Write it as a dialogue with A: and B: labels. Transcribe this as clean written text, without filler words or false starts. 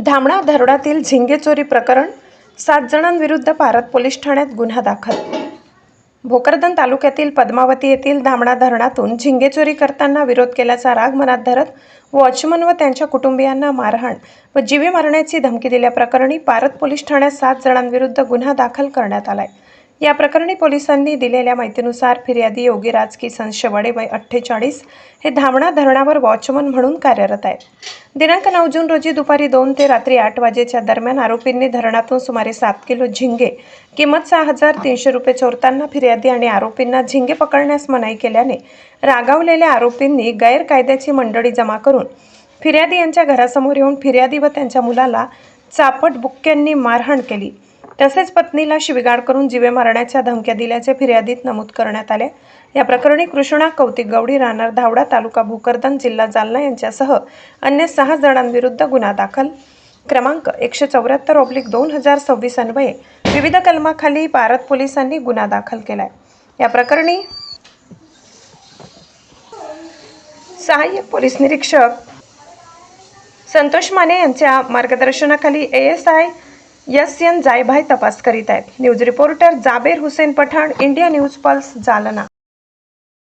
A: धामणा धरणातील झिंगे चोरी प्रकरण 7 जणांविरुद्ध पारत पोलीस ठाण्यात गुन्हा दाखल। भोकरदन तालुक्यातील पद्मावती येथील धामणा धरणातून झिंगे चोरी करताना विरोध केल्याचा राग मनात धरत वॉचमन व त्यांच्या कुटुंबियांना मारहाण व जीवे मारण्याची धमकी दिल्याप्रकरणी पारत पोलीस ठाण्यात 7 जणांविरुद्ध गुन्हा दाखल करण्यात आलाय। या प्रकरणी पोलिसांनी दिलेल्या माहितीनुसार फिर्यादी योगीराज किसन शेवाडे वय 48 हे धामणा धरणावर वॉचमन म्हणून कार्यरत आहेत। दिनांक 9 जून रोजी दुपारी 2 ते रात्री 8 वाजेच्या दरम्यान आरोपींनी धरणातून सुमारे 7 किलो झिंगे किंमत 6,300 रुपये चोरताना फिर्यादी आणि आरोपींना झिंगे पकडण्यास मनाई केल्याने रागावलेल्या आरोपींनी गैरकायद्याची मंडळी जमा करून फिर्यादी यांच्या घरासमोर येऊन फिर्यादी व त्यांच्या मुलाला चापट बुक्क्यांनी मारहाण केली। तसेच पत्नीला शिवीगाळ करून जीवे मारण्याच्या धमक्या दिल्याचे फिर्यादीत नमूद करण्यात आले। या प्रकरणी कृष्णा कौतिक गवडी राहणार धावडा तालुका भोकरदन जिल्हा जालना यांच्यासह अन्य 6 जणांविरुद्ध गुन्हा दाखल क्रमांक 174/2026 अन्वये विविध कलमाखाली पारत पोलिसांनी गुन्हा दाखल केलाय। या प्रकरणी सहाय्यक पोलीस निरीक्षक संतोष माने यांच्या मार्गदर्शनाखाली ASI SN जायभाई तपास करीत आहेत। News reporter Jaber Hussain Pathan, India news pulse, Jalna.